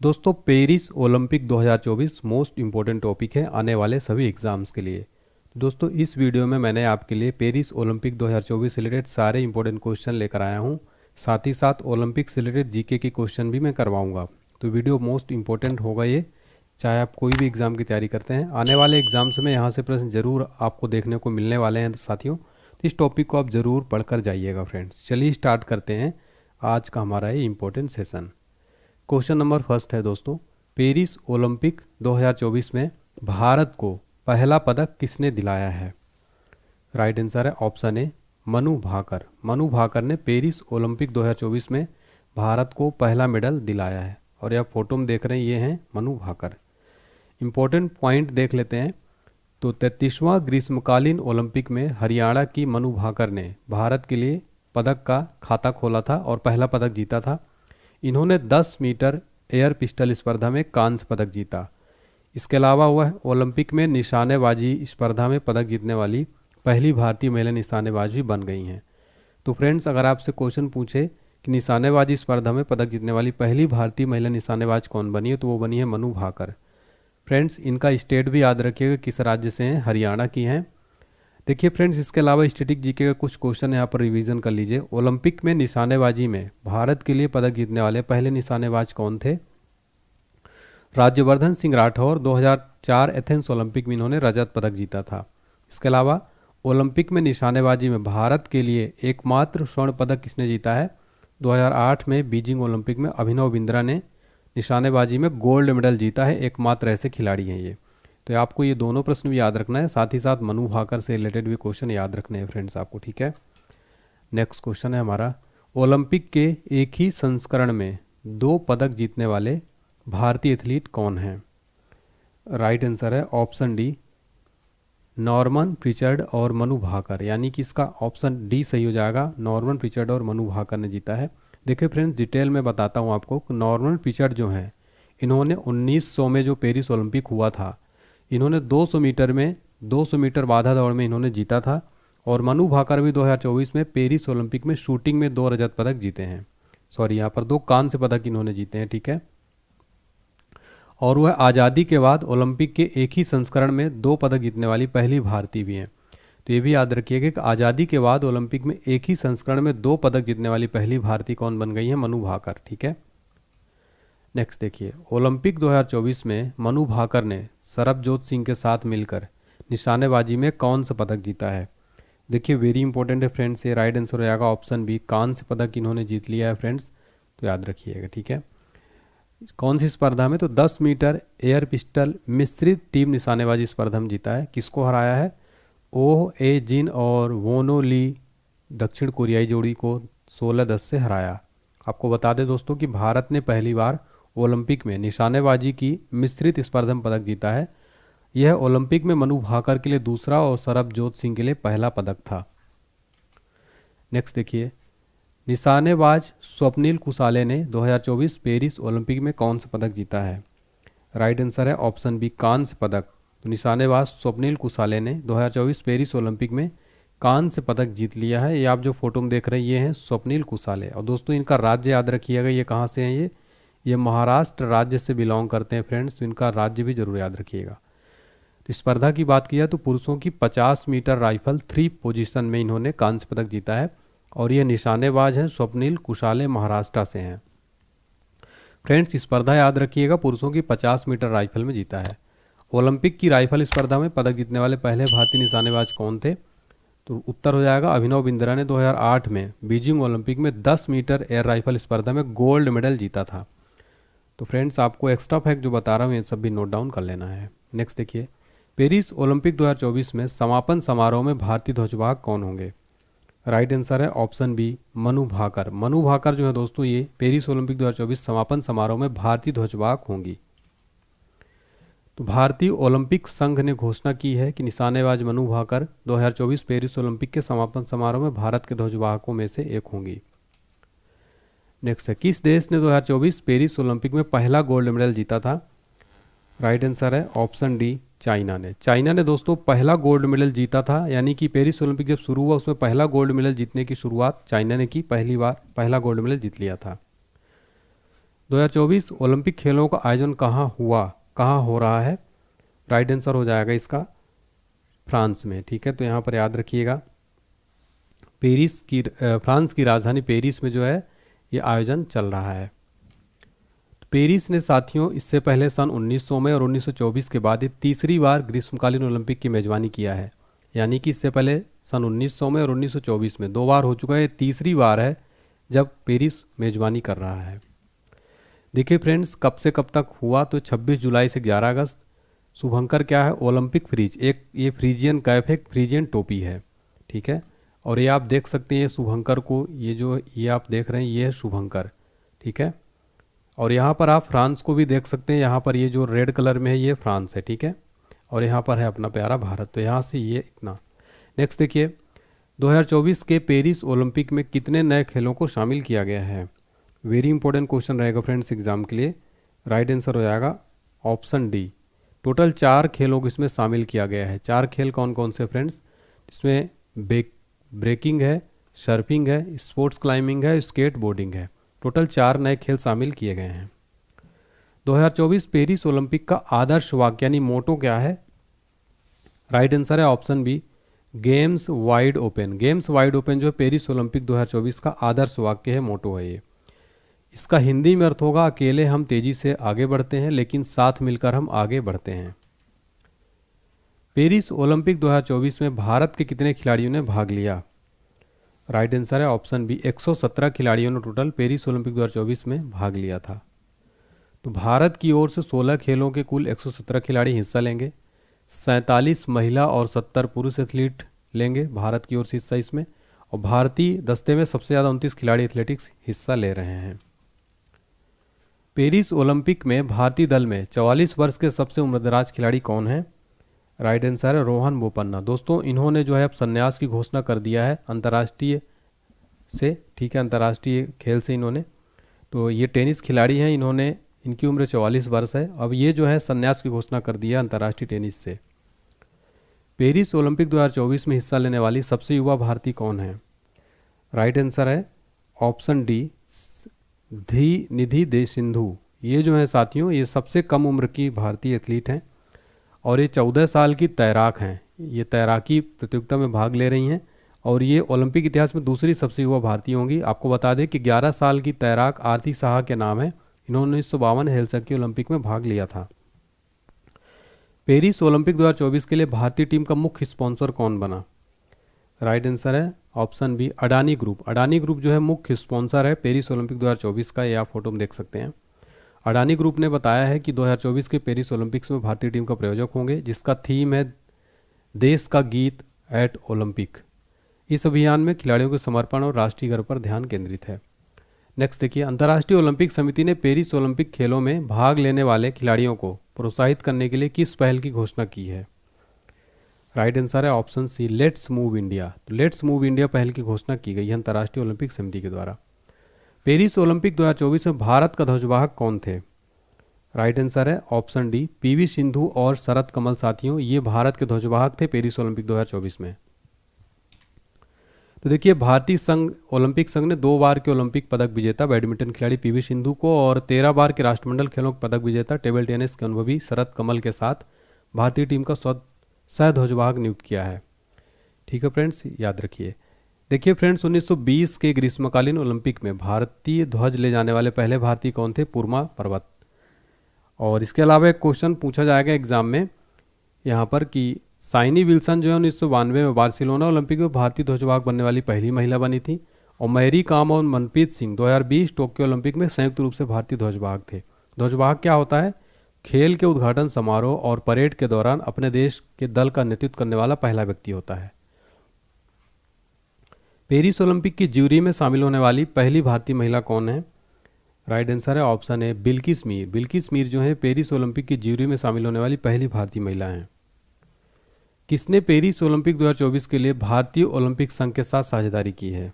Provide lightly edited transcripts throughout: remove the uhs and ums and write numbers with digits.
दोस्तों Paris Olympic 2024 most important topic है आने वाले सभी एग्ज़ाम्स के लिए। दोस्तों इस वीडियो में मैंने आपके लिए पेरिस ओलंपिक 2024 से रिलेटेड सारे इंपॉर्टेंट क्वेश्चन लेकर आया हूं। साथ ही साथ ओलंपिक से रिलेटेड जीके के क्वेश्चन भी मैं करवाऊंगा। तो वीडियो मोस्ट इम्पोर्टेंट होगा ये, चाहे आप कोई भी एग्ज़ाम की तैयारी करते हैं। आने वाले एग्ज़ाम्स में यहाँ से प्रश्न जरूर आपको देखने को मिलने वाले हैं साथियों। तो इस टॉपिक को आप ज़रूर पढ़कर जाइएगा फ्रेंड्स। चलिए स्टार्ट करते हैं आज का हमारा ये important session. Question number first है दोस्तों, पेरिस ओलंपिक 2024 में भारत को पहला पदक किसने दिलाया है? राइट आंसर है ऑप्शन ए मनु भाकर। मनु भाकर ने पेरिस ओलंपिक 2024 में भारत को पहला मेडल दिलाया है। और यह फोटो में देख रहे हैं, ये हैं मनु भाकर। इंपॉर्टेंट पॉइंट देख लेते हैं। तो 33वां ग्रीष्मकालीन ओलंपिक में हरियाणा की मनु भाकर ने भारत के लिए पदक का खाता खोला था और पहला पदक जीता था। इन्होंने 10 मीटर एयर पिस्टल स्पर्धा में कांस्य पदक जीता। इसके अलावा वह ओलंपिक में निशानेबाजी स्पर्धा में पदक जीतने वाली पहली भारतीय महिला निशानेबाज भी बन गई हैं। तो फ्रेंड्स, अगर आपसे क्वेश्चन पूछे कि निशानेबाजी स्पर्धा में पदक जीतने वाली पहली भारतीय महिला निशानेबाज कौन बनी है, तो वो बनी है मनु भाकर। फ्रेंड्स, इनका स्टेट भी याद रखिएगा किस राज्य से हैं, हरियाणा की हैं। देखिए फ्रेंड्स, इसके अलावा स्टैटिक जीके का कुछ क्वेश्चन यहाँ पर रिवीजन कर लीजिए। ओलंपिक में निशानेबाजी में भारत के लिए पदक जीतने वाले पहले निशानेबाज कौन थे? राज्यवर्धन सिंह राठौर। 2004 एथेंस ओलंपिक में इन्होंने रजत पदक जीता था। इसके अलावा ओलंपिक में निशानेबाजी में भारत के लिए एकमात्र स्वर्ण पदक किसने जीता है? 2008 में बीजिंग ओलंपिक में अभिनव बिंद्रा ने निशानेबाजी में गोल्ड मेडल जीता है। एकमात्र ऐसे खिलाड़ी हैं ये। तो आपको ये दोनों प्रश्न भी याद रखना है, साथ ही साथ मनु भाकर से रिलेटेड भी क्वेश्चन याद रखने हैं फ्रेंड्स आपको, ठीक है। नेक्स्ट क्वेश्चन है हमारा, ओलंपिक के एक ही संस्करण में 2 पदक जीतने वाले भारतीय एथलीट कौन हैं? राइट आंसर है ऑप्शन डी नॉर्मन प्रिचर्ड और मनु भाकर, यानी कि इसका ऑप्शन डी सही हो जाएगा। नॉर्मन प्रिचर्ड और मनु भाकर ने जीता है। देखिए फ्रेंड्स, डिटेल में बताता हूँ आपको। नॉर्मन प्रिचर्ड जो हैं, इन्होंने 1900 में जो पेरिस ओलंपिक हुआ था, इन्होंने 200 मीटर में 200 मीटर बाधा दौड़ में इन्होंने जीता था। और मनु भाकर भी 2024 में पेरिस ओलंपिक में शूटिंग में 2 रजत पदक जीते हैं। सॉरी, यहाँ पर 2 कांस्य पदक इन्होंने जीते हैं, ठीक है। और वह आज़ादी के बाद ओलंपिक के एक ही संस्करण में 2 पदक जीतने वाली पहली भारतीय भी हैं। तो ये भी याद रखिएगा कि आज़ादी के बाद ओलंपिक में एक ही संस्करण में 2 पदक जीतने वाली पहली भारतीय कौन बन गई है? मनु भाकर, ठीक है। नेक्स्ट देखिए, ओलंपिक 2024 में मनु भाकर ने सरबजोत सिंह के साथ मिलकर निशानेबाजी में कौन सा पदक जीता है? देखिए वेरी इंपॉर्टेंट है फ्रेंड्स, ये राइट आंसर हो जाएगा ऑप्शन बी, कांस्य पदक इन्होंने जीत लिया है फ्रेंड्स। तो याद रखिएगा, ठीक है। कौन सी स्पर्धा में? तो 10 मीटर एयर पिस्टल मिश्रित टीम निशानेबाजी स्पर्धा में जीता है। किसको हराया है? ओह ए जिन और वोनो ली दक्षिण कोरियाई जोड़ी को 16-10 से हराया। आपको बता दें दोस्तों कि भारत ने पहली बार ओलंपिक में निशानेबाजी की मिश्रित स्पर्धा में पदक जीता है। यह ओलंपिक में मनु भाकर के लिए दूसरा और सरबजोत सिंह के लिए पहला पदक था। नेक्स्ट देखिए, निशानेबाज स्वप्निल कुसाले ने 2024 पेरिस ओलंपिक में कौन सा पदक जीता है? राइट आंसर है ऑप्शन बी, कांस्य पदक। तो निशानेबाज स्वप्निल कुसाले ने 2024 पेरिस ओलंपिक में कांस्य पदक जीत लिया है। ये आप जो फोटो में देख रहे हैं, ये हैं स्वप्निल कुसाले। और दोस्तों इनका राज्य याद रखिएगा, ये कहाँ से हैं? ये महाराष्ट्र राज्य से बिलोंग करते हैं फ्रेंड्स। तो इनका राज्य भी जरूर याद रखिएगा। तो स्पर्धा की बात किया तो पुरुषों की 50 मीटर राइफल 3 पोजीशन में इन्होंने कांस्य पदक जीता है। और ये निशानेबाज हैं स्वप्निल कुसाले, महाराष्ट्र से हैं फ्रेंड्स। स्पर्धा याद रखिएगा, पुरुषों की 50 मीटर राइफल में जीता है। ओलंपिक की राइफल स्पर्धा में पदक जीतने वाले पहले भारतीय निशानेबाज कौन थे? तो उत्तर हो जाएगा अभिनव बिंद्रा ने 2008 में बीजिंग ओलंपिक में 10 मीटर एयर राइफल स्पर्धा में गोल्ड मेडल जीता था। तो फ्रेंड्स, आपको एक्स्ट्रा फैक्ट जो बता रहा हूँ ये सब भी नोट डाउन कर लेना है। नेक्स्ट देखिए, पेरिस ओलंपिक 2024 में समापन समारोह में भारतीय ध्वजवाहक कौन होंगे? राइट आंसर है ऑप्शन बी, मनु भाकर। मनु भाकर जो है दोस्तों, ये पेरिस ओलंपिक 2024 समापन समारोह में भारतीय ध्वजवाहक होंगी। तो भारतीय ओलंपिक संघ ने घोषणा की है कि निशानेबाज मनु भाकर 2024 पेरिस ओलंपिक के समापन समारोह में भारत के ध्वजवाहकों में से एक होंगी। नेक्स्ट है, किस देश ने 2024 पेरिस ओलंपिक में पहला गोल्ड मेडल जीता था? राइट आंसर है ऑप्शन डी, चाइना ने। चाइना ने दोस्तों पहला गोल्ड मेडल जीता था, यानी कि पेरिस ओलंपिक जब शुरू हुआ उसमें पहला गोल्ड मेडल जीतने की शुरुआत चाइना ने की। पहली बार पहला गोल्ड मेडल जीत लिया था। 2024 ओलंपिक खेलों का आयोजन कहाँ हो रहा है? राइट आंसर हो जाएगा इसका फ्रांस में। ठीक है, तो यहाँ पर याद रखिएगा फ्रांस की राजधानी पेरिस में जो है ये आयोजन चल रहा है। पेरिस ने साथियों इससे पहले सन 1900 में और 1924 के बाद ये तीसरी बार ग्रीष्मकालीन ओलंपिक की मेजबानी किया है। यानी कि इससे पहले सन 1900 में और 1924 में 2 बार हो चुका है, तीसरी बार है जब पेरिस मेजबानी कर रहा है। देखिए फ्रेंड्स, कब से कब तक हुआ, तो 26 जुलाई से 11 अगस्त। शुभंकर क्या है? ओलंपिक फ्रीज, एक ये फ्रीजियन कैप है, फ्रीजियन टोपी है। ठीक है, और ये आप देख सकते हैं शुभंकर को, ये आप देख रहे हैं ये है शुभंकर। ठीक है, और यहाँ पर आप फ्रांस को भी देख सकते हैं, यहाँ पर ये जो रेड कलर में है ये फ्रांस है। ठीक है, और यहाँ पर है अपना प्यारा भारत। तो यहाँ से ये इतना। नेक्स्ट देखिए, 2024 के पेरिस ओलंपिक में कितने नए खेलों को शामिल किया गया है? वेरी इंपॉर्टेंट क्वेश्चन रहेगा फ्रेंड्स एग्जाम के लिए। राइट आंसर हो जाएगा ऑप्शन डी। टोटल 4 खेलों को इसमें शामिल किया गया है। 4 खेल कौन कौन से फ्रेंड्स? इसमें ब्रेकिंग है, सर्फिंग है, स्पोर्ट्स क्लाइंबिंग है, स्केट बोर्डिंग है। टोटल 4 नए खेल शामिल किए गए हैं। 2024 पेरिस ओलंपिक का आदर्श वाक्य यानी मोटो क्या है? राइट आंसर है option B, games wide open. Games wide open जो है पेरिस ओलंपिक 2024 का आदर्श वाक्य है, मोटो है ये। इसका हिंदी में अर्थ होगा अकेले हम तेजी से आगे बढ़ते हैं लेकिन साथ मिलकर हम आगे बढ़ते हैं। पेरिस ओलंपिक 2024 में भारत के कितने खिलाड़ियों ने भाग लिया? राइट आंसर है ऑप्शन बी, 117 खिलाड़ियों ने टोटल पेरिस ओलंपिक 2024 में भाग लिया था। तो भारत की ओर से 16 खेलों के कुल 117 खिलाड़ी हिस्सा लेंगे। 47 महिला और 70 पुरुष एथलीट लेंगे भारत की ओर से हिस्सा इसमें, और भारतीय दस्ते में सबसे ज़्यादा 29 खिलाड़ी एथलेटिक्स हिस्सा ले रहे हैं। पेरिस ओलंपिक में भारतीय दल में 44 वर्ष के सबसे उम्रदराज खिलाड़ी कौन है? राइट आंसर है रोहन बोपन्ना। दोस्तों इन्होंने जो है अब संन्यास की घोषणा कर दिया है अंतर्राष्ट्रीय से। ठीक है, अंतर्राष्ट्रीय खेल से इन्होंने, तो ये टेनिस खिलाड़ी हैं, इनकी उम्र 44 वर्ष है। अब ये जो है संन्यास की घोषणा कर दिया अंतर्राष्ट्रीय टेनिस से। पेरिस ओलंपिक 2024 में हिस्सा लेने वाली सबसे युवा भारतीय कौन है? राइट आंसर है ऑप्शन डी, निधि दे सिंधु। ये जो है साथियों ये सबसे कम उम्र की भारतीय एथलीट हैं और ये 14 साल की तैराक हैं। ये तैराकी प्रतियोगिता में भाग ले रही हैं और ये ओलंपिक इतिहास में दूसरी सबसे युवा भारतीय होंगी। आपको बता दें कि 11 साल की तैराक आरती साहा के नाम है। इन्होंने 1952 हेलसिंकी ओलंपिक में भाग लिया था। पेरिस ओलंपिक 2024 के लिए भारतीय टीम का मुख्य स्पॉन्सर कौन बना? राइट आंसर है option B, Adani group. Adani group जो है मुख्य स्पॉन्सर है पेरिस ओलंपिक 2024 का। ये आप फोटो में देख सकते हैं। अडानी ग्रुप ने बताया है कि 2024 के पेरिस ओलंपिक्स में भारतीय टीम का प्रायोजक होंगे, जिसका थीम है देश का गीत एट ओलंपिक। इस अभियान में खिलाड़ियों के समर्पण और राष्ट्रीय गर्व पर ध्यान केंद्रित है। नेक्स्ट देखिए, अंतर्राष्ट्रीय ओलंपिक समिति ने पेरिस ओलंपिक खेलों में भाग लेने वाले खिलाड़ियों को प्रोत्साहित करने के लिए किस पहल की घोषणा की है? राइट आंसर है option C, let's move India. तो लेट्स मूव इंडिया पहल की घोषणा की गई है अंतर्राष्ट्रीय ओलंपिक समिति के द्वारा। पेरिस ओलंपिक 2024 में भारत का ध्वजवाहक कौन थे? राइट आंसर है ऑप्शन डी, पीवी सिंधु और शरत कमल। साथियों ये भारत के ध्वजवाहक थे पेरिस ओलंपिक 2024 में। तो देखिए, भारतीय ओलंपिक संघ ने 2 बार के ओलंपिक पदक विजेता बैडमिंटन खिलाड़ी पीवी सिंधु को और 13 बार के राष्ट्रमंडल खेलों के पदक विजेता टेबल टेनिस के अनुभवी शरत कमल के साथ भारतीय टीम का सह ध्वजवाहक नियुक्त किया है। ठीक है फ्रेंड्स, याद रखिए। देखिए फ्रेंड्स, 1920 के ग्रीष्मकालीन ओलंपिक में भारतीय ध्वज ले जाने वाले पहले भारतीय कौन थे? पुरमा पर्वत। और इसके अलावा एक क्वेश्चन पूछा जाएगा एग्जाम में यहाँ पर कि साइनी विल्सन जो है 1992 में बार्सिलोना ओलंपिक में भारतीय ध्वजवाहक बनने वाली पहली महिला बनी थी, और मैरी कॉम और मनप्रीत सिंह 2020 टोक्यो ओलंपिक में संयुक्त रूप से भारतीय ध्वजवाहक थे। ध्वजवाहक क्या होता है? खेल के उद्घाटन समारोह और परेड के दौरान अपने देश के दल का नेतृत्व करने वाला पहला व्यक्ति होता है। पेरिस ओलंपिक की ज्यूरी में शामिल होने वाली पहली भारतीय महिला कौन है? राइट आंसर है ऑप्शन ए, बिल्किस मीर। बिल्किस मीर जो है पेरिस ओलंपिक की ज्यूरी में शामिल होने वाली पहली भारतीय महिला हैं। किसने पेरिस ओलंपिक 2024 के लिए भारतीय ओलंपिक संघ के साथ साझेदारी की है?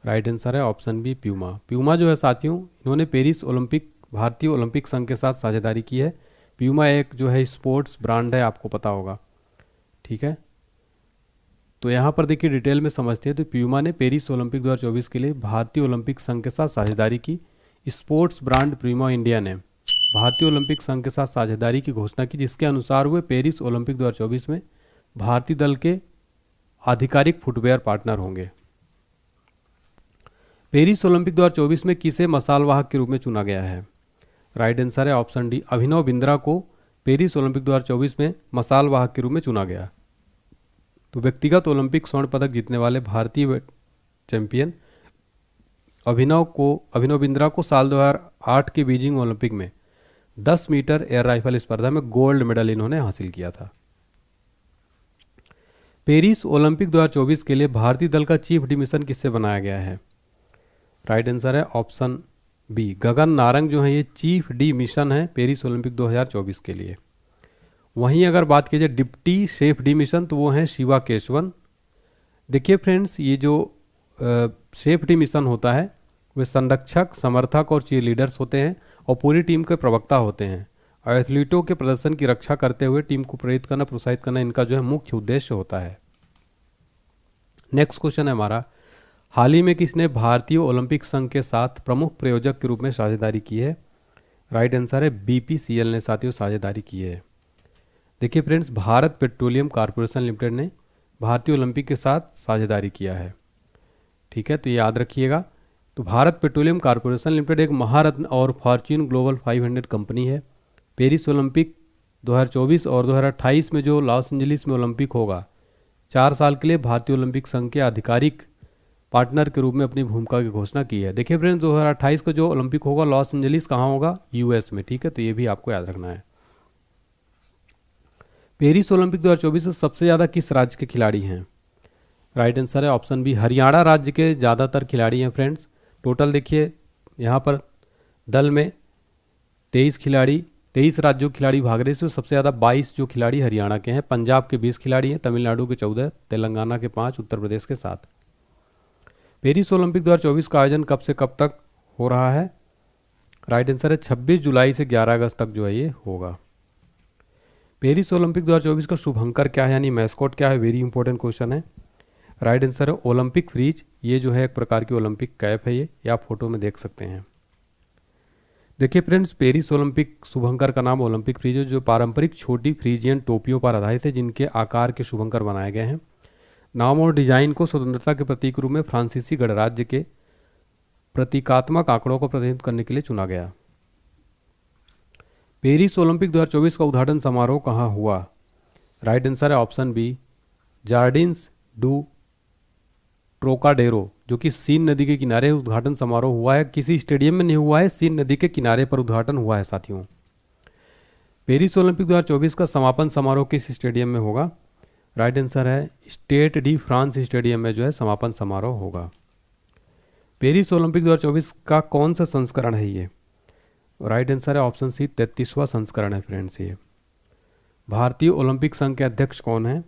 राइट आंसर है ऑप्शन बी, प्यूमा। प्यूमा जो है साथियों इन्होंने पेरिस ओलंपिक भारतीय ओलंपिक संघ के साथ साझेदारी की है। प्यूमा एक जो है स्पोर्ट्स ब्रांड है, आपको पता होगा। ठीक है, तो यहाँ पर देखिए डिटेल में समझते हैं। तो प्यूमा ने पेरिस ओलंपिक 2024 के लिए भारतीय ओलंपिक संघ के साथ साझेदारी की। स्पोर्ट्स ब्रांड प्रीमा इंडिया ने भारतीय ओलंपिक संघ के साथ साझेदारी की घोषणा की, जिसके अनुसार वे पेरिस ओलंपिक 2024 में भारतीय दल के आधिकारिक फुटवेयर पार्टनर होंगे। पेरिस ओलंपिक 2024 में किसे मसालवाहक के रूप में चुना गया है? राइट आंसर है ऑप्शन डी, अभिनव बिंद्रा को पेरिस ओलंपिक 2024 में मसालवाहक के रूप में चुना गया। तो व्यक्तिगत ओलंपिक स्वर्ण पदक जीतने वाले भारतीय चैंपियन अभिनव बिंद्रा को साल 2008 के बीजिंग ओलंपिक में 10 मीटर एयर राइफल स्पर्धा में गोल्ड मेडल इन्होंने हासिल किया था। पेरिस ओलंपिक 2024 के लिए भारतीय दल का चीफ डी मिशन किससे बनाया गया है? राइट आंसर है ऑप्शन बी, गगन नारंग जो है ये चीफ डी मिशन है पेरिस ओलंपिक 2024 के लिए। वहीं अगर बात की जाए डिप्टी शेफ डी मिशन तो वो हैं शिवा केशवन। देखिए फ्रेंड्स, ये जो शेफ डी मिशन होता है वे संरक्षक, समर्थक और चीयर लीडर्स होते हैं और पूरी टीम के प्रवक्ता होते हैं। और एथलीटों के प्रदर्शन की रक्षा करते हुए टीम को प्रेरित करना, प्रोत्साहित करना इनका जो है मुख्य उद्देश्य होता है। नेक्स्ट क्वेश्चन है हमारा, हाल ही में किसने भारतीय ओलंपिक संघ के साथ प्रमुख प्रायोजक के रूप में साझेदारी की है? राइट आंसर है बीपीसीएल ने साथियों साझेदारी की है। देखिए friends, Bharat petroleum corporation limited ने भारतीय ओलंपिक के साथ साझेदारी किया है। ठीक है, तो ये याद रखिएगा। तो भारत पेट्रोलियम कॉर्पोरेशन लिमिटेड एक महारत्न और फॉर्च्यून ग्लोबल 500 कंपनी है। पेरिस ओलंपिक 2024 और 2028 में जो लॉस एंजलिस में ओलंपिक होगा, 4 साल के लिए भारतीय ओलंपिक संघ के आधिकारिक पार्टनर के रूप में अपनी भूमिका की घोषणा की है। देखिए फ्रेंड्स, 2028 का जो ओलंपिक होगा लॉस एंजलिस कहाँ होगा? यूएस में। ठीक है, तो ये भी आपको याद रखना है। पेरिस ओलंपिक 2024 से सबसे ज़्यादा किस राज्य के खिलाड़ी हैं? राइट आंसर है ऑप्शन बी, हरियाणा राज्य के ज़्यादातर खिलाड़ी हैं फ्रेंड्स। टोटल देखिए यहाँ पर दल में 23 राज्यों के खिलाड़ी भाग रहे हैं। इसमें सबसे ज़्यादा 22 जो खिलाड़ी हरियाणा के हैं, पंजाब के 20 खिलाड़ी हैं, तमिलनाडु के 14, तेलंगाना के 5, उत्तर प्रदेश के 7। पेरिस ओलंपिक 2024 का आयोजन कब से कब तक हो रहा है? राइट आंसर है 26 जुलाई से 11 अगस्त तक जो है ये होगा। पेरिस ओलंपिक 2024 का शुभंकर क्या है, यानी मैस्कॉट क्या है? वेरी इंपॉर्टेंट क्वेश्चन है। राइट आंसर है ओलंपिक फ्रीज। ये जो है एक प्रकार की ओलंपिक कैप है, ये आप फोटो में देख सकते हैं। देखिए फ्रेंड्स, पेरिस ओलंपिक शुभंकर का नाम ओलंपिक फ्रीज है, जो पारंपरिक छोटी फ्रीजियन टोपियों पर आधारित है, जिनके आकार के शुभंकर बनाए गए हैं। नाम और डिजाइन को स्वतंत्रता के प्रतीक रूप में फ्रांसीसी गणराज्य के प्रतीकात्मक आंकड़ों को प्रतिनिधित्व करने के लिए चुना गया। पेरिस ओलंपिक 2024 का उद्घाटन समारोह कहाँ हुआ? राइट आंसर है option B, Jardins du Trocadero, जो कि सीन नदी के किनारे उद्घाटन समारोह हुआ है। किसी स्टेडियम में नहीं हुआ है, सीन नदी के किनारे पर उद्घाटन हुआ है साथियों। पेरिस ओलंपिक 2024 का समापन समारोह किस स्टेडियम में होगा? राइट आंसर है स्टेड डी फ्रांस स्टेडियम में जो है समापन समारोह होगा। पेरिस ओलंपिक 2024 का कौन सा संस्करण है ये? राइट आंसर है ऑप्शन सी, 33वां संस्करण है फ्रेंड्स ये। भारतीय ओलंपिक संघ के अध्यक्ष कौन है?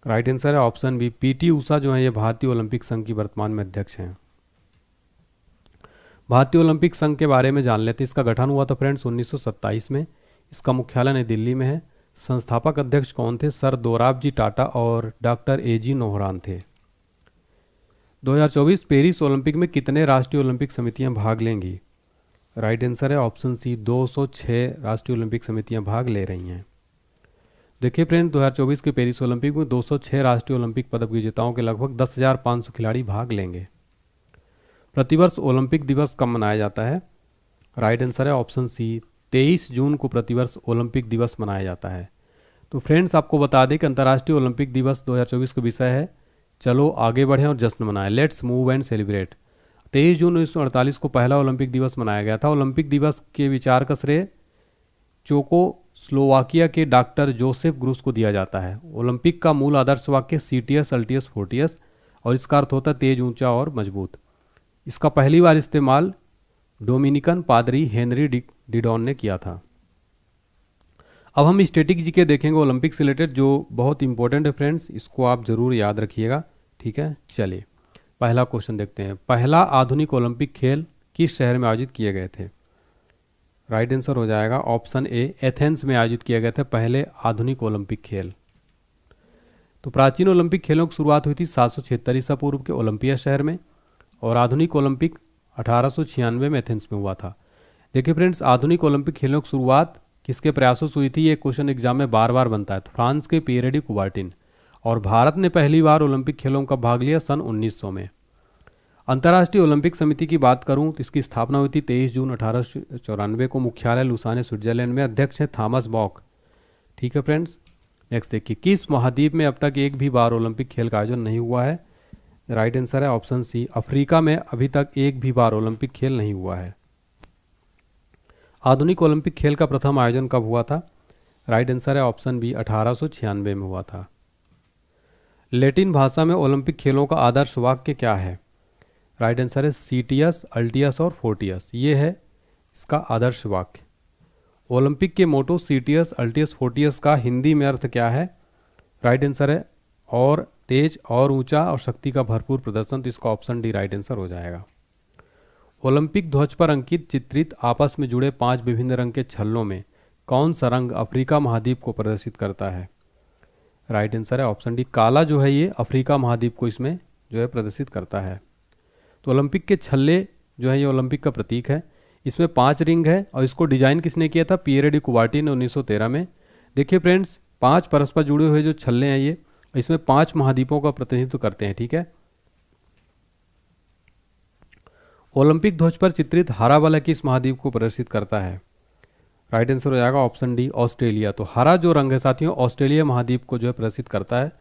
राइट आंसर है ऑप्शन बी, पीटी उषा जो है ये भारतीय ओलंपिक संघ की वर्तमान में अध्यक्ष हैं। भारतीय ओलंपिक संघ के बारे में जान लेते हैं। इसका गठन हुआ था फ्रेंड्स 1927 में। इसका मुख्यालय नई दिल्ली में है। संस्थापक अध्यक्ष कौन थे? सर दोराबजी टाटा और डॉक्टर एजी नोहरान थे। 2024 पेरिस ओलंपिक में कितने राष्ट्रीय ओलंपिक समितियां भाग लेंगी? राइट आंसर है ऑप्शन सी, 206 राष्ट्रीय ओलंपिक समितियां भाग ले रही हैं। देखिए फ्रेंड, 2024 के पेरिस ओलंपिक में 206 राष्ट्रीय ओलंपिक पदक विजेताओं के लगभग 10,500 खिलाड़ी भाग लेंगे। प्रतिवर्ष ओलंपिक दिवस कब मनाया जाता है? राइट आंसर है ऑप्शन सी, 23 जून को प्रतिवर्ष ओलंपिक दिवस मनाया जाता है। तो फ्रेंड्स, आपको बता दें कि अंतर्राष्ट्रीय ओलंपिक दिवस 2024 का विषय है चलो आगे बढ़ें और जश्न मनाएं, लेट्स मूव एंड सेलिब्रेट। 23 जून 1948 को पहला ओलंपिक दिवस मनाया गया था। ओलंपिक दिवस के विचार का श्रेय स्लोवाकिया के डॉक्टर जोसेफ ग्रुस को दिया जाता है। ओलंपिक का मूल आदर्श वाक्य सीटियस अल्टियस फोर्टियस, और इसका अर्थ होता है तेज, ऊंचा और मजबूत। इसका पहली बार इस्तेमाल डोमिनिकन पादरी हेनरी डिडॉन ने किया था। अब हम स्टैटिक जीके देखेंगे ओलंपिक से रिलेटेड, जो बहुत इंपॉर्टेंट है फ्रेंड्स, इसको आप जरूर याद रखिएगा। ठीक है, चलिए पहला क्वेश्चन देखते हैं। पहला आधुनिक ओलंपिक खेल किस शहर में आयोजित किए गए थे? राइट आंसर हो जाएगा ऑप्शन ए, एथेंस में आयोजित किए गए थे पहले आधुनिक ओलंपिक खेल। तो प्राचीन ओलंपिक खेलों की शुरुआत हुई थी 776 ईसा पूर्व के ओलंपिया शहर में, और आधुनिक ओलंपिक 1896 में एथेंस में हुआ था। देखिए फ्रेंड्स, आधुनिक ओलंपिक खेलों की शुरुआत किसके प्रयासों से हुई थी, ये क्वेश्चन एग्जाम में बार बार बनता है। तो फ्रांस के पियरे डी कुबर्टिन। और भारत ने पहली बार ओलंपिक खेलों का भाग लिया सन 1900 में। अंतर्राष्ट्रीय ओलंपिक समिति की बात करूं तो इसकी स्थापना हुई थी 23 जून 1894 को। मुख्यालय लुसाने स्विट्जरलैंड में। अध्यक्ष हैं थॉमस बॉक। ठीक है फ्रेंड्स, नेक्स्ट देखिए, किस महाद्वीप में अब तक एक भी बार ओलंपिक खेल का आयोजन नहीं हुआ है। राइट आंसर है ऑप्शन सी, अफ्रीका में अभी तक एक भी बार ओलंपिक खेल नहीं हुआ है। आधुनिक ओलंपिक खेल का प्रथम आयोजन कब हुआ था। राइट आंसर है ऑप्शन बी, 1896 में हुआ था। लैटिन भाषा में ओलंपिक खेलों का आदर्श वाक्य क्या है। राइट आंसर है सीटियस, अल्टियस और फोर्टियस। ये है इसका आदर्श वाक्य। ओलंपिक के मोटो सीटियस, अल्टियस, फोर्टियस का हिंदी में अर्थ क्या है। राइट आंसर है और तेज, और ऊंचा, और शक्ति का भरपूर प्रदर्शन। तो इसका ऑप्शन डी राइट आंसर हो जाएगा। ओलंपिक ध्वज पर अंकित चित्रित आपस में जुड़े 5 विभिन्न रंग के छल्लों में कौन सा रंग अफ्रीका महाद्वीप को प्रदर्शित करता है। राइट आंसर है ऑप्शन डी, काला जो है ये अफ्रीका महाद्वीप को इसमें जो है प्रदर्शित करता है। तो ओलंपिक के छल्ले जो है ये ओलंपिक का प्रतीक है। इसमें 5 रिंग है और इसको डिजाइन किसने किया था, पियरे डी कुबर्टिन ने 1913 में। देखिए फ्रेंड्स, 5 परस्पर जुड़े हुए जो छल्ले हैं ये इसमें 5 महाद्वीपों का प्रतिनिधित्व करते हैं। ठीक है, ओलंपिक ध्वज पर चित्रित हरा वलय किस महाद्वीप को प्रदर्शित करता है। राइट आंसर हो जाएगा ऑप्शन डी, ऑस्ट्रेलिया। तो हरा जो रंग है साथियों ऑस्ट्रेलिया महाद्वीप को जो है प्रदर्शित करता है।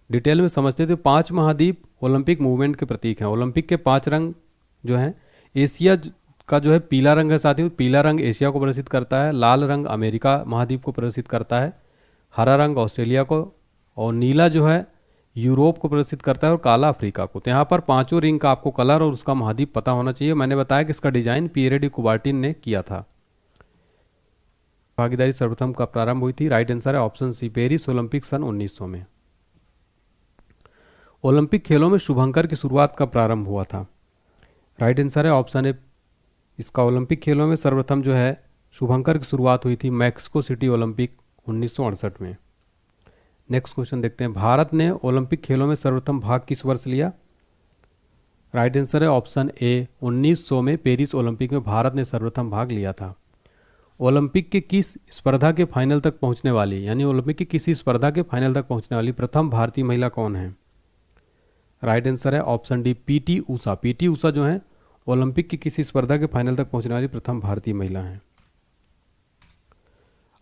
डिटेल में समझते थे, 5 महाद्वीप ओलंपिक मूवमेंट के प्रतीक हैं। ओलंपिक के 5 रंग जो हैं, एशिया का जो है पीला रंग है साथियों, पीला रंग एशिया को प्रदर्शित करता है। लाल रंग अमेरिका महाद्वीप को प्रदर्शित करता है। हरा रंग ऑस्ट्रेलिया को, और नीला जो है यूरोप को प्रदर्शित करता है, और काला अफ्रीका को। तो यहाँ पर 5 रिंग का आपको कलर और उसका महाद्वीप पता होना चाहिए। मैंने बताया कि इसका डिजाइन पियरे डी कुबर्टिन ने किया था। भागीदारी सर्वप्रथम का प्रारंभ हुई थी। राइट आंसर है ऑप्शन सी, पेरिस ओलंपिक सन 1900 में। ओलंपिक खेलों में शुभंकर की शुरुआत का प्रारंभ हुआ था। राइट आंसर है ऑप्शन ए, इसका ओलंपिक खेलों में सर्वप्रथम जो है शुभंकर की शुरुआत हुई थी मैक्सिको सिटी ओलंपिक 1968 में। नेक्स्ट क्वेश्चन देखते हैं, भारत ने ओलंपिक खेलों में सर्वप्रथम भाग किस वर्ष लिया। राइट आंसर है ऑप्शन ए, 1900 में पेरिस ओलंपिक में भारत ने सर्वप्रथम भाग लिया था। ओलंपिक के किस स्पर्धा के फाइनल तक पहुंचने वाली, यानी ओलंपिक की किसी स्पर्धा के फाइनल तक पहुंचने वाली प्रथम भारतीय महिला कौन है। राइट आंसर है option D, PT Usha. PT Usha जो है ओलंपिक की किसी स्पर्धा के फाइनल तक पहुंचने वाली प्रथम भारतीय महिला हैं।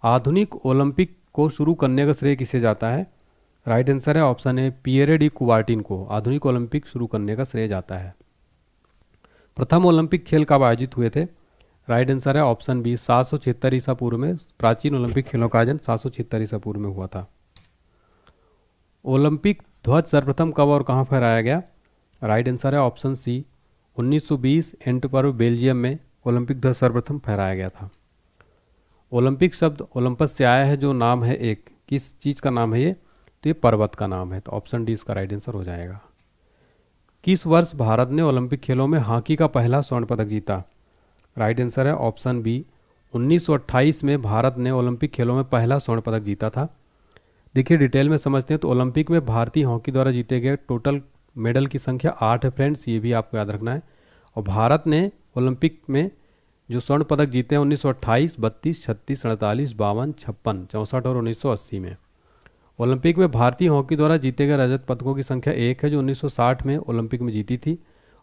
आधुनिक ओलंपिक को शुरू करने का श्रेय किसे जाता है। राइट आंसर है option A, Pierre de Coubertin को आधुनिक ओलंपिक शुरू करने का श्रेय जाता है। प्रथम ओलंपिक खेल कब आयोजित हुए थे। राइट आंसर है ऑप्शन बी, 776 ईसा पूर्व में। प्राचीन ओलंपिक खेलों का आयोजन 776 ईसा पूर्व में हुआ था। ओलंपिक ध्वज सर्वप्रथम कब और कहां फहराया गया। राइट आंसर है ऑप्शन सी, 1920 एंटवर्प बेल्जियम में ओलंपिक ध्वज सर्वप्रथम फहराया गया था। ओलंपिक शब्द ओलंपस से आया है, जो नाम है एक, किस चीज़ का नाम है ये, तो ये पर्वत का नाम है। तो ऑप्शन डी इसका राइट आंसर हो जाएगा। किस वर्ष भारत ने ओलंपिक खेलों में हॉकी का पहला स्वर्ण पदक जीता। राइट आंसर है ऑप्शन बी, 1928 में भारत ने ओलंपिक खेलों में पहला स्वर्ण पदक जीता था। देखिए डिटेल में समझते हैं, तो ओलंपिक में भारतीय हॉकी द्वारा जीते गए टोटल मेडल की संख्या 8 है फ्रेंड्स, ये भी आपको याद रखना है। और भारत ने ओलंपिक में जो स्वर्ण पदक जीते हैं 1928, 32, 36, 48, 52, 56, 64 और 1980 में। ओलंपिक में भारतीय हॉकी द्वारा जीते गए रजत पदकों की संख्या 1 है, जो 1960 में ओलंपिक में जीती थी।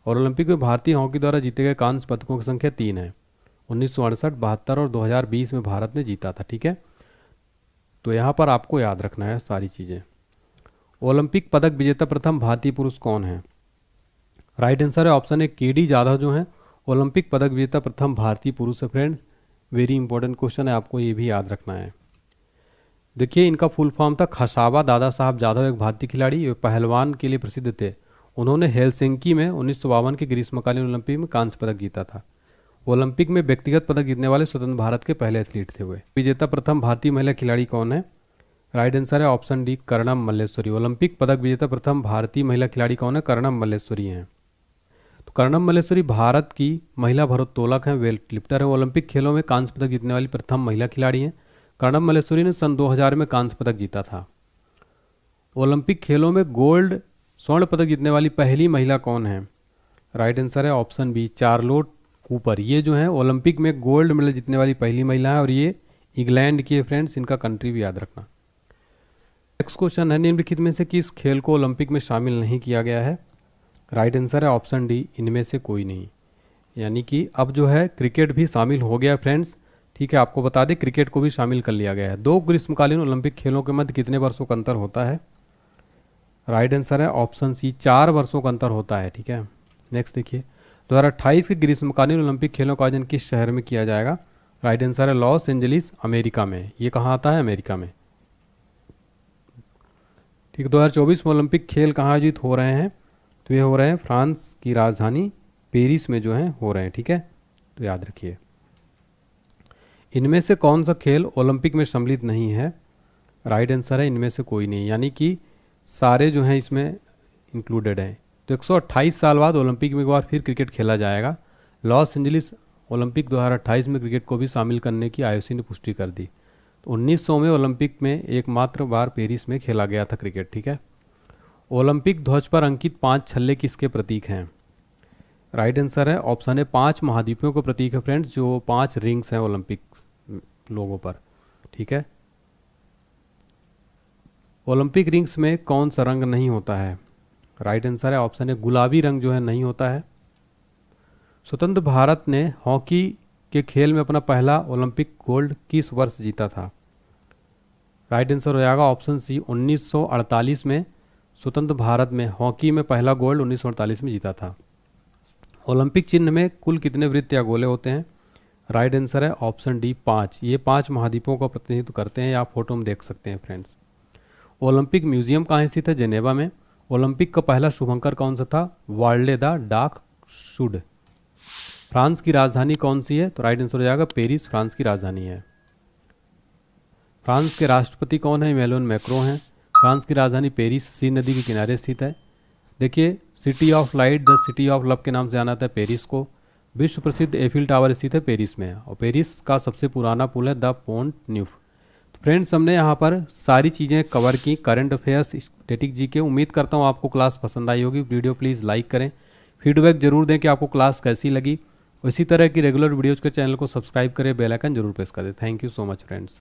और ओलंपिक में भारतीय हॉकी द्वारा जीते गए कांस्य पदकों की संख्या 3 है, 1968, 72 और 2020 में भारत ने जीता था। ठीक है, तो यहाँ पर आपको याद रखना है सारी चीज़ें। ओलंपिक पदक विजेता प्रथम भारतीय पुरुष कौन है। राइट आंसर है ऑप्शन ए, केडी जाधव जो है ओलंपिक पदक विजेता प्रथम भारतीय पुरुष है फ्रेंड्स। वेरी इंपॉर्टेंट क्वेश्चन है, आपको ये भी याद रखना है। देखिए इनका फुल फॉर्म था खसाबा दादा साहब जाधव, एक भारतीय खिलाड़ी, वे पहलवान के लिए प्रसिद्ध थे। उन्होंने हेलसिंकी में 1952 के ग्रीष्मकालीन ओलंपिक में कांस्य पदक जीता था। ओलंपिक में व्यक्तिगत पदक जीतने वाले स्वतंत्र भारत के पहले एथलीट थे वे। विजेता प्रथम भारतीय महिला खिलाड़ी कौन है। राइट आंसर है option D, Karnam Malleswari. Olympic पदक विजेता प्रथम भारतीय महिला खिलाड़ी कौन है, कर्णम मल्लेश्वरी हैं। तो कर्णम मल्लेश्वरी भारत की महिला भारोत्तोलक हैं, वेट लिफ्टर हैं। ओलंपिक खेलों में कांस्य पदक जीतने वाली प्रथम महिला खिलाड़ी हैं। कर्णम मल्लेश्वरी ने सन 2000 में कांस्य पदक जीता था। ओलंपिक खेलों में गोल्ड स्वर्ण पदक जीतने वाली पहली महिला कौन है। राइट आंसर है ऑप्शन बी, चार्लोट कूपर। ये जो है ओलंपिक में गोल्ड मेडल जीतने वाली पहली महिला है और ये इंग्लैंड की है फ्रेंड्स, इनका कंट्री भी याद रखना। नेक्स्ट क्वेश्चन है, निम्नलिखित में से किस खेल को ओलंपिक में शामिल नहीं किया गया है? राइट आंसर है ऑप्शन डी, इनमें से कोई नहीं। यानी कि अब जो है क्रिकेट भी शामिल हो गया फ्रेंड्स। ठीक है, आपको बता दें क्रिकेट को भी शामिल कर लिया गया है। 2 ग्रीष्मकालीन ओलंपिक खेलों के मध्य कितने वर्षों का अंतर होता है? राइट आंसर है ऑप्शन सी, 4 वर्षों का अंतर होता है। ठीक है, नेक्स्ट देखिए, 2028 के ग्रीष्मकालीन ओलंपिक खेलों का आयोजन किस शहर में किया जाएगा? राइट आंसर है लॉस एंजलिस, अमेरिका में। ये कहाँ आता है? अमेरिका में। ठीक है, 2024 में ओलंपिक खेल कहाँ आयोजित हो रहे हैं? तो ये हो रहे हैं फ्रांस की राजधानी पेरिस में जो है हो रहे हैं। ठीक है, तो याद रखिए। इनमें से कौन सा खेल ओलंपिक में सम्मिलित नहीं है? राइट आंसर है इनमें से कोई नहीं, यानी कि सारे जो हैं इसमें इंक्लूडेड हैं। तो 128 साल बाद ओलंपिक में एक बार फिर क्रिकेट खेला जाएगा। लॉस एंजलिस ओलंपिक 2028 में क्रिकेट को भी शामिल करने की आईओसी ने पुष्टि कर दी। तो 1900 में ओलंपिक में एकमात्र बार पेरिस में खेला गया था क्रिकेट। ठीक है, ओलंपिक ध्वज पर अंकित 5 छल्ले किसके प्रतीक हैं? राइट आंसर है ऑप्शन है 5 महाद्वीपों के प्रतीक है फ्रेंड्स, जो 5 रिंग्स हैं ओलंपिक लोगों पर। ठीक है, ओलंपिक रिंग्स में कौन सा रंग नहीं होता है? राइट आंसर है ऑप्शन है गुलाबी रंग जो है नहीं होता है। स्वतंत्र भारत ने हॉकी के खेल में अपना पहला ओलंपिक गोल्ड किस वर्ष जीता था? राइट आंसर हो जाएगा ऑप्शन सी, 1948 में स्वतंत्र भारत में हॉकी में पहला गोल्ड 1948 में जीता था। ओलंपिक चिन्ह में कुल कितने वृत्त या गोले होते हैं? राइट आंसर है ऑप्शन डी, 5। ये 5 महाद्वीपों का प्रतिनिधित्व करते हैं, आप फोटो में देख सकते हैं फ्रेंड्स। ओलंपिक म्यूजियम कहाँ स्थित है? जेनेवा में। ओलंपिक का पहला शुभंकर कौन सा था? वाल्डे द डाक शुड। फ्रांस की राजधानी कौन सी है? तो राइट आंसर हो जाएगा पेरिस, फ्रांस की राजधानी है। फ्रांस के राष्ट्रपति कौन है? इमैनुअल मैक्रों हैं। फ्रांस की राजधानी पेरिस सी नदी के किनारे स्थित है। देखिए, city of light, the city of love के नाम से जाना जाता है पेरिस को। विश्व प्रसिद्ध एफिल टावर स्थित है पेरिस में, और पेरिस का सबसे पुराना पुल है द पोंट न्यूफ। तो फ्रेंड्स, हमने यहाँ पर सारी चीज़ें कवर की, करंट अफेयर्स, स्टैटिक जीके। उम्मीद करता हूँ आपको क्लास पसंद आई होगी। वीडियो प्लीज़ लाइक करें, फीडबैक जरूर दें कि आपको क्लास कैसी लगी। इसी तरह की रेगुलर वीडियोज़ के चैनल को सब्सक्राइब करें, बेल आइकन जरूर प्रेस कर दें। Thank you so much friends.